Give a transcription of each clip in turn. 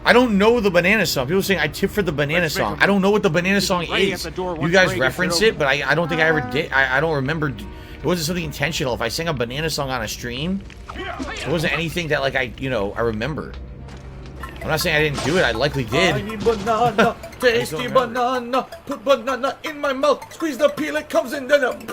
I don't know the banana song. People saying I tip for the banana song. I don't know what the banana song is. You guys reference it, but I don't think I ever did. I don't remember. It wasn't something intentional. If I sang a banana song on a stream, it wasn't anything that, like, I remember. I'm not saying I didn't do it. I likely did. I need banana, tasty banana. Put banana in my mouth. Squeeze the peel, it comes in then.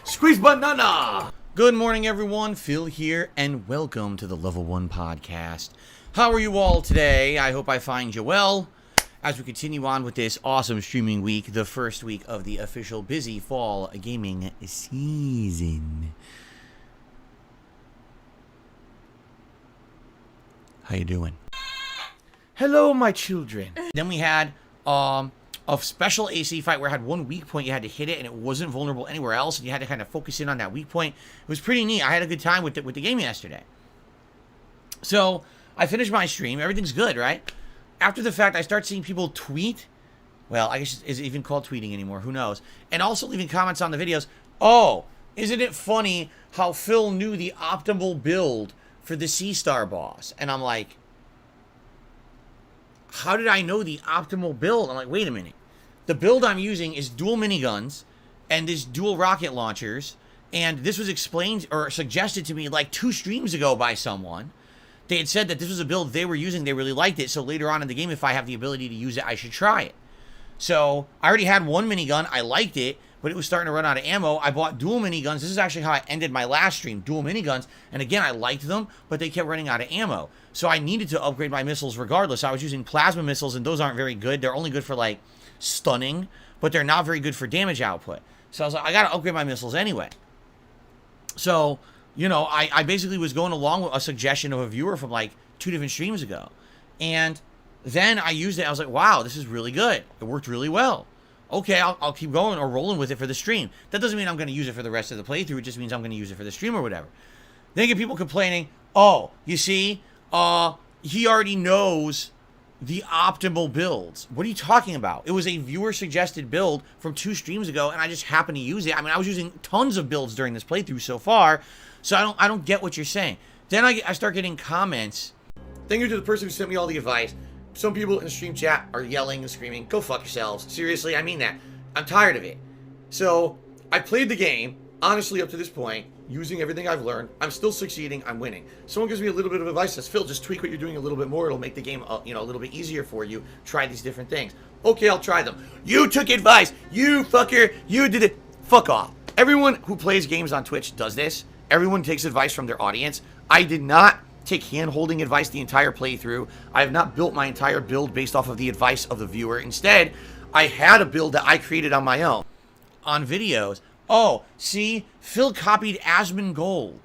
Squeeze banana. Good morning, everyone. Phil here, and welcome to the Level 1 Podcast. How are you all today? I hope I find you well as we continue on with this awesome streaming week, the first week of the official busy fall gaming season. How you doing? Hello, my children. Then we had a special AC fight where I had one weak point. You had to hit it, and it wasn't vulnerable anywhere else, and you had to kind of focus in on that weak point. It was pretty neat. I had a good time with the game yesterday. So I finished my stream. Everything's good, right? After the fact, I start seeing people tweet. Well, I guess is it even called tweeting anymore? Who knows? And also leaving comments on the videos. Oh, isn't it funny how Phil knew the optimal build for the C-Star boss? And I'm like, how did I know the optimal build? I'm like, wait a minute. The build I'm using is dual miniguns and this dual rocket launchers. And this was explained or suggested to me like 2 streams ago by someone. They had said that this was a build they were using. They really liked it. So later on in the game, if I have the ability to use it, I should try it. So I already had one minigun. I liked it, but it was starting to run out of ammo. I bought dual miniguns. This is actually how I ended my last stream, dual miniguns. And again, I liked them, but they kept running out of ammo. So I needed to upgrade my missiles regardless. I was using plasma missiles, and those aren't very good. They're only good for, like, stunning, but they're not very good for damage output. So I was like, I got to upgrade my missiles anyway. So, you know, I basically was going along with a suggestion of a viewer from, like, 2 different streams ago. And then I used it. I was like, wow, this is really good. It worked really well. Okay, I'll keep going or rolling with it for the stream. That doesn't mean I'm going to use it for the rest of the playthrough. It just means I'm going to use it for the stream or whatever. Then you get people complaining, oh, you see, he already knows the optimal builds. What are you talking about? It was a viewer-suggested build from 2 streams ago, and I just happened to use it. I mean, I was using tons of builds during this playthrough so far, so I don't get what you're saying. Then I start getting comments. Thank you to the person who sent me all the advice. Some people in the stream chat are yelling and screaming, go fuck yourselves. Seriously, I mean that. I'm tired of it. So, I played the game, honestly, up to this point, using everything I've learned. I'm still succeeding. I'm winning. Someone gives me a little bit of advice, says, Phil, just tweak what you're doing a little bit more. It'll make the game, a little bit easier for you. Try these different things. Okay, I'll try them. You took advice. You fucker. You did it. Fuck off. Everyone who plays games on Twitch does this. Everyone takes advice from their audience. I did not take hand-holding advice the entire playthrough. I have not built my entire build based off of the advice of the viewer. Instead, I had a build that I created on my own. On videos. Oh, see? Phil copied Asmongold.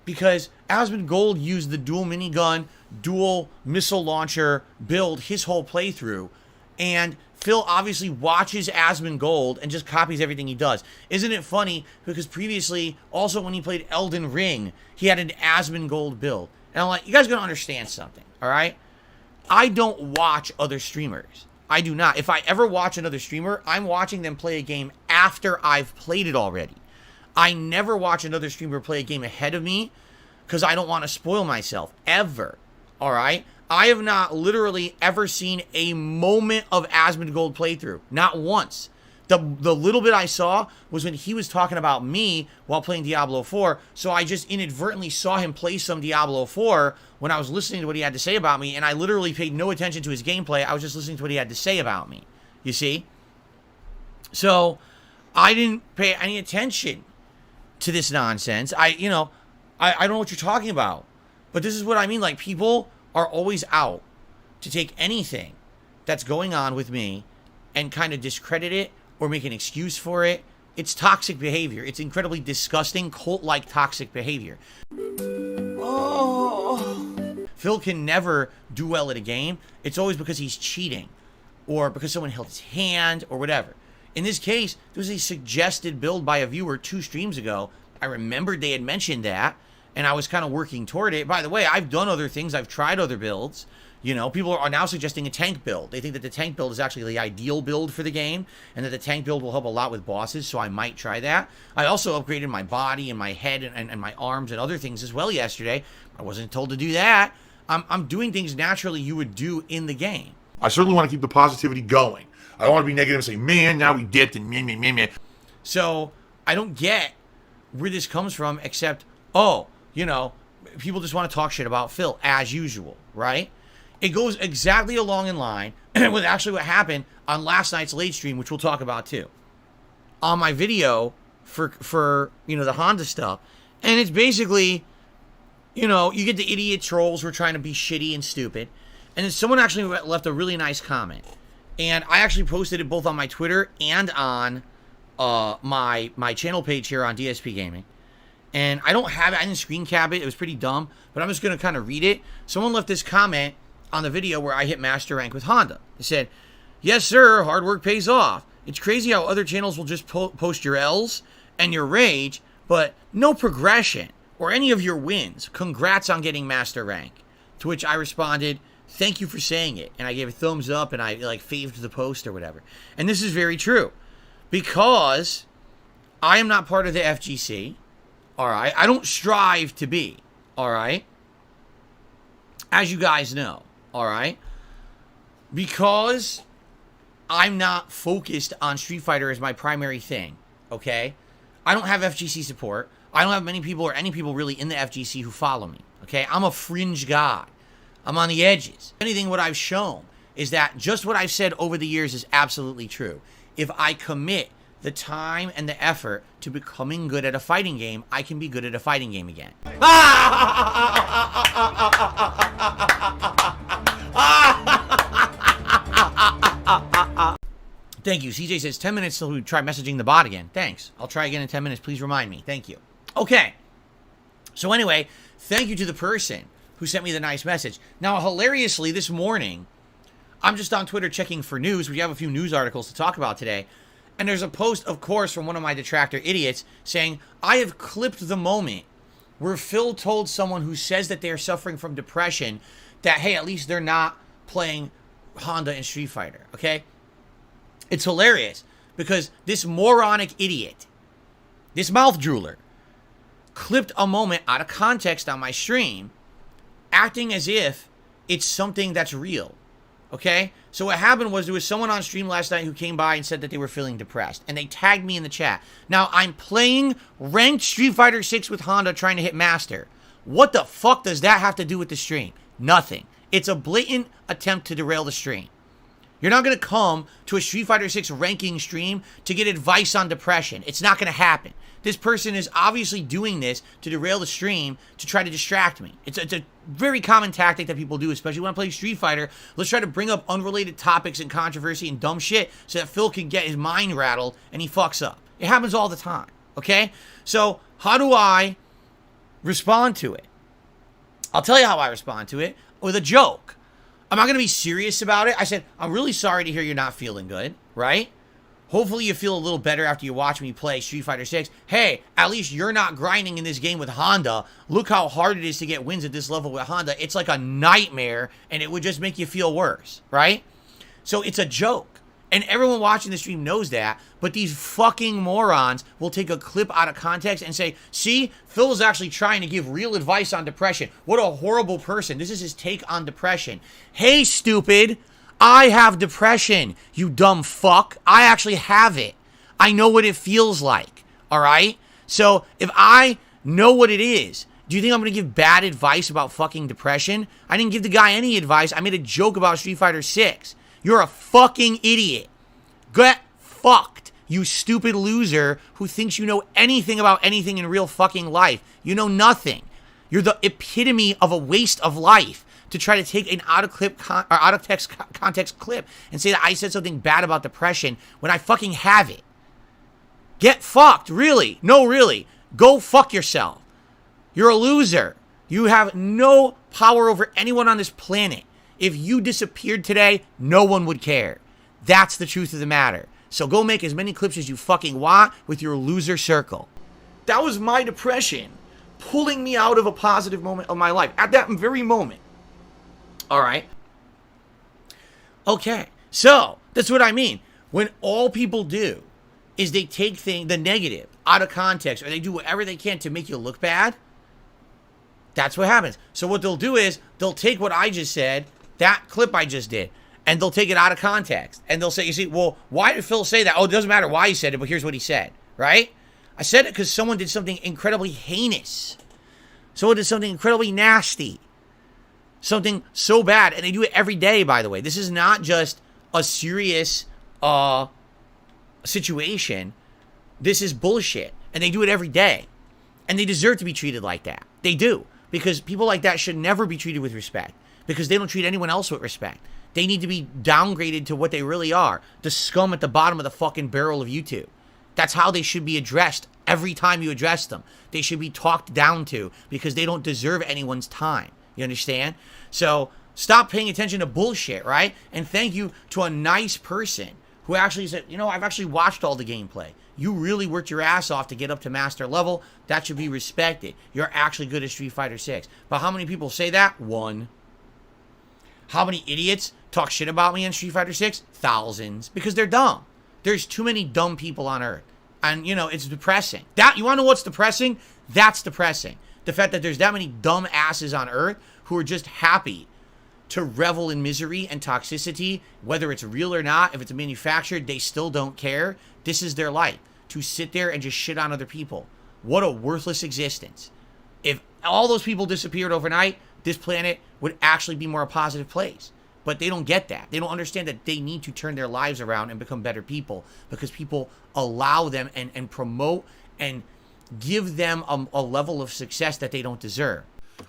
Because Asmongold used the dual minigun, dual missile launcher build his whole playthrough. And Phil obviously watches Asmongold and just copies everything he does. Isn't it funny? Because previously, also when he played Elden Ring, he had an Asmongold build. And I'm like, you guys are going to understand something, all right? I don't watch other streamers. I do not. If I ever watch another streamer, I'm watching them play a game after I've played it already. I never watch another streamer play a game ahead of me because I don't want to spoil myself, ever, all right? I have not literally ever seen a moment of Asmongold playthrough, not once. The little bit I saw was when he was talking about me while playing Diablo 4, so I just inadvertently saw him play some Diablo 4 when I was listening to what he had to say about me, and I literally paid no attention to his gameplay. I was just listening to what he had to say about me, you see? So, I didn't pay any attention to this nonsense. I don't know what you're talking about, but this is what I mean. Like, people are always out to take anything that's going on with me and kind of discredit it or make an excuse for it. It's toxic behavior. It's incredibly disgusting, cult-like toxic behavior. Oh. Phil can never do well at a game. It's always because he's cheating or because someone held his hand or whatever. In this case, there was a suggested build by a viewer 2 streams ago. I remembered they had mentioned that, and I was kind of working toward it. By the way, I've done other things. I've tried other builds. You know, people are now suggesting a tank build. They think that the tank build is actually the ideal build for the game, and that the tank build will help a lot with bosses, so I might try that. I also upgraded my body and my head and my arms and other things as well yesterday. I wasn't told to do that. I'm doing things naturally you would do in the game. I certainly want to keep the positivity going. I don't want to be negative and say, man, now we dipped and meh. So I don't get where this comes from, except, oh, you know, people just want to talk shit about Phil, as usual, right? It goes exactly along in line with actually what happened on last night's late stream, which we'll talk about too. On my video for you know, the Honda stuff. And it's basically, you know, you get the idiot trolls who are trying to be shitty and stupid. And then someone actually left a really nice comment. And I actually posted it both on my Twitter and on my channel page here on DSP Gaming. And I don't have it, I didn't screen cap it, it was pretty dumb, but I'm just going to kind of read it. Someone left this comment on the video where I hit master rank with Honda. It said, yes sir, hard work pays off. It's crazy how other channels will just post your L's and your rage, but no progression or any of your wins. Congrats on getting master rank. To which I responded, thank you for saying it. And I gave a thumbs up and I like faved the post or whatever. And this is very true. Because I am not part of the FGC. Alright. I don't strive to be. Alright. As you guys know. Alright. Because I'm not focused on Street Fighter as my primary thing. Okay. I don't have FGC support. I don't have many people or any people really in the FGC who follow me. Okay. I'm a fringe guy. I'm on the edges. Anything what I've shown is that just what I've said over the years is absolutely true. If I commit the time and the effort to becoming good at a fighting game, I can be good at a fighting game again. Thank you. CJ says 10 minutes till we try messaging the bot again. Thanks. I'll try again in 10 minutes. Please remind me. Thank you. Okay. So anyway, thank you to the person who sent me the nice message. Now, hilariously, this morning, I'm just on Twitter checking for news. We have a few news articles to talk about today. And there's a post, of course, from one of my detractor idiots saying, I have clipped the moment where Phil told someone who says that they're suffering from depression that, hey, at least they're not playing Honda and Street Fighter, okay? It's hilarious because this moronic idiot, this mouth drooler, clipped a moment out of context on my stream, acting as if it's something that's real, okay? So what happened was there was someone on stream last night who came by and said that they were feeling depressed, and they tagged me in the chat. Now, I'm playing ranked Street Fighter 6 with Honda trying to hit Master. What the fuck does that have to do with the stream? Nothing. It's a blatant attempt to derail the stream. You're not going to come to a Street Fighter 6 ranking stream to get advice on depression. It's not going to happen. This person is obviously doing this to derail the stream to try to distract me. It's a very common tactic that people do, especially when I play Street Fighter. Let's try to bring up unrelated topics and controversy and dumb shit so that Phil can get his mind rattled and he fucks up. It happens all the time, okay? So how do I respond to it? I'll tell you how I respond to it, with a joke. I'm not going to be serious about it. I said, I'm really sorry to hear you're not feeling good, right? Hopefully you feel a little better after you watch me play Street Fighter 6. Hey, at least you're not grinding in this game with Honda. Look how hard it is to get wins at this level with Honda. It's like a nightmare, and it would just make you feel worse, right? So it's a joke. And everyone watching the stream knows that, but these fucking morons will take a clip out of context and say, see, Phil is actually trying to give real advice on depression. What a horrible person. This is his take on depression. Hey, stupid, I have depression, you dumb fuck. I actually have it. I know what it feels like, all right? So if I know what it is, do you think I'm going to give bad advice about fucking depression? I didn't give the guy any advice. I made a joke about Street Fighter 6. You're a fucking idiot. Get fucked, you stupid loser who thinks you know anything about anything in real fucking life. You know nothing. You're the epitome of a waste of life to try to take an out of text context clip and say that I said something bad about depression when I fucking have it. Get fucked, really. No, really. Go fuck yourself. You're a loser. You have no power over anyone on this planet. If you disappeared today, no one would care. That's the truth of the matter. So go make as many clips as you fucking want with your loser circle. That was my depression pulling me out of a positive moment of my life. At that very moment. Alright? Okay. So, that's what I mean. When all people do is they take the negative out of context, or they do whatever they can to make you look bad, That's what happens. So what they'll do is they'll take what I just said, that clip I just did, and they'll take it out of context. And they'll say, you see, well, why did Phil say that? Oh, it doesn't matter why he said it, but here's what he said, right? I said it because someone did something incredibly heinous. Someone did something incredibly nasty. Something so bad. And they do it every day, by the way. This is not just a serious situation. This is bullshit. And they do it every day. And they deserve to be treated like that. They do. Because people like that should never be treated with respect. Because they don't treat anyone else with respect. They need to be downgraded to what they really are. The scum at the bottom of the fucking barrel of YouTube. That's how they should be addressed every time you address them. They should be talked down to because they don't deserve anyone's time. You understand? So stop paying attention to bullshit, right? And thank you to a nice person who actually said, you know, I've actually watched all the gameplay. You really worked your ass off to get up to master level. That should be respected. You're actually good at Street Fighter 6. But how many people say that? One. How many idiots talk shit about me in Street Fighter 6? Thousands. Because they're dumb. There's too many dumb people on Earth. And, you know, it's depressing. You want to know what's depressing? That's depressing. The fact that there's that many dumb asses on Earth who are just happy to revel in misery and toxicity, whether it's real or not, if it's manufactured, they still don't care. This is their life, to sit there and just shit on other people. What a worthless existence. If all those people disappeared overnight, this planet would actually be more a positive place. But they don't get that. They don't understand that they need to turn their lives around and become better people because people allow them and promote and give them a level of success that they don't deserve.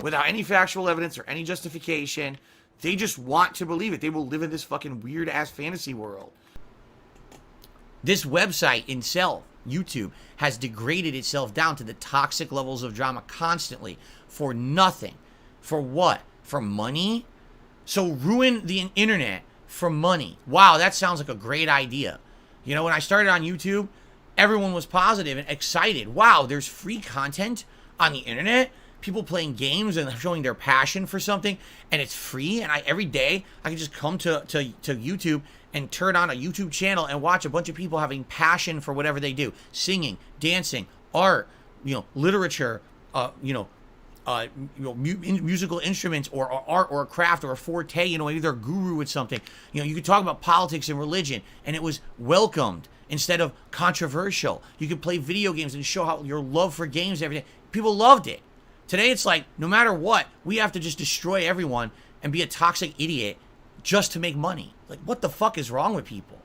Without any factual evidence or any justification, they just want to believe it. They will live in this fucking weird-ass fantasy world. This website itself, YouTube, has degraded itself down to the toxic levels of drama constantly for nothing. For what? For money? So ruin the internet for money. Wow, that sounds like a great idea. You know, when I started on YouTube, everyone was positive and excited. Wow, there's free content on the internet. People playing games and showing their passion for something, and it's free. And every day I can just come to YouTube and turn on a YouTube channel and watch a bunch of people having passion for whatever they do: singing, dancing, art, literature, musical instruments, or art, or a craft, or a forte. Maybe they're a guru with something. You could talk about politics and religion, and it was welcomed instead of controversial. You could play video games and show how your love for games every day. People loved it. Today, it's like, no matter what, we have to just destroy everyone and be a toxic idiot just to make money. Like, what the fuck is wrong with people,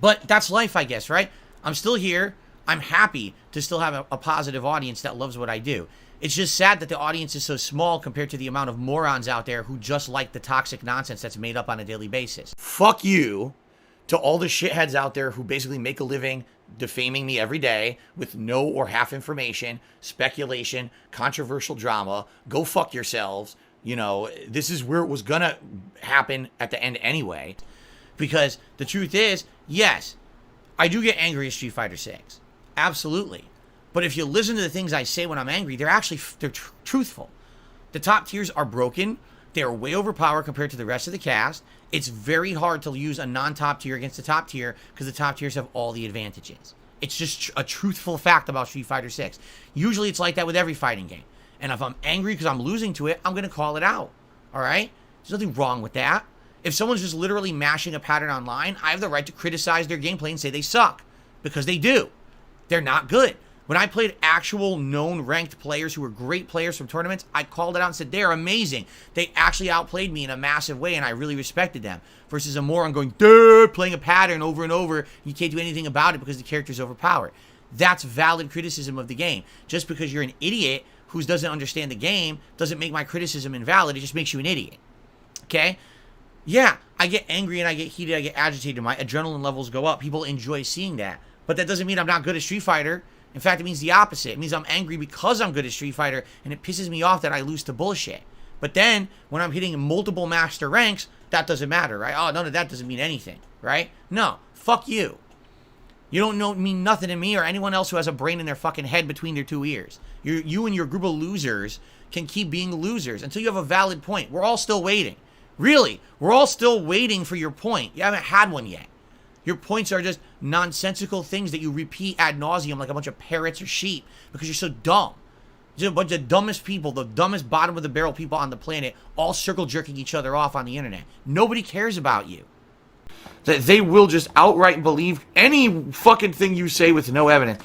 But that's life, I guess, right? I'm still here. I'm happy to still have a positive audience that loves what I do. It's just sad that the audience is so small compared to the amount of morons out there who just like the toxic nonsense that's made up on a daily basis. Fuck you to all the shitheads out there who basically make a living defaming me every day with no or half information, speculation, controversial drama. Go fuck yourselves. This is where it was gonna happen at the end anyway. Because the truth is, yes, I do get angry at Street Fighter 6. Absolutely. But if you listen to the things I say when I'm angry, they're truthful. The top tiers are broken. They are way overpowered compared to the rest of the cast. It's very hard to use a non-top tier against the top tier because the top tiers have all the advantages. It's just a truthful fact about Street Fighter 6. Usually it's like that with every fighting game. And if I'm angry because I'm losing to it, I'm going to call it out. All right? There's nothing wrong with that. If someone's just literally mashing a pattern online, I have the right to criticize their gameplay and say they suck. Because they do. They're not good. When I played actual known ranked players who were great players from tournaments, I called it out and said, they're amazing. They actually outplayed me in a massive way, and I really respected them. Versus a moron going, duh, playing a pattern over and over. You can't do anything about it because the character's overpowered. That's valid criticism of the game. Just because you're an idiot who doesn't understand the game doesn't make my criticism invalid. It just makes you an idiot. Okay? Yeah, I get angry and I get heated, I get agitated. My adrenaline levels go up. People enjoy seeing that. But that doesn't mean I'm not good at Street Fighter. In fact, it means the opposite. It means I'm angry because I'm good at Street Fighter, and it pisses me off that I lose to bullshit. But then, when I'm hitting multiple master ranks, that doesn't matter, right? Oh, none of that doesn't mean anything, right? No, fuck you. You don't mean nothing to me or anyone else who has a brain in their fucking head between their two ears. You and your group of losers can keep being losers until you have a valid point. We're all still waiting. Really, we're all still waiting for your point. You haven't had one yet. Your points are just nonsensical things that you repeat ad nauseum like a bunch of parrots or sheep because you're so dumb. Just a bunch of dumbest people, the dumbest bottom of the barrel people on the planet, all circle jerking each other off on the internet. Nobody cares about you. That they will just outright believe any fucking thing you say with no evidence.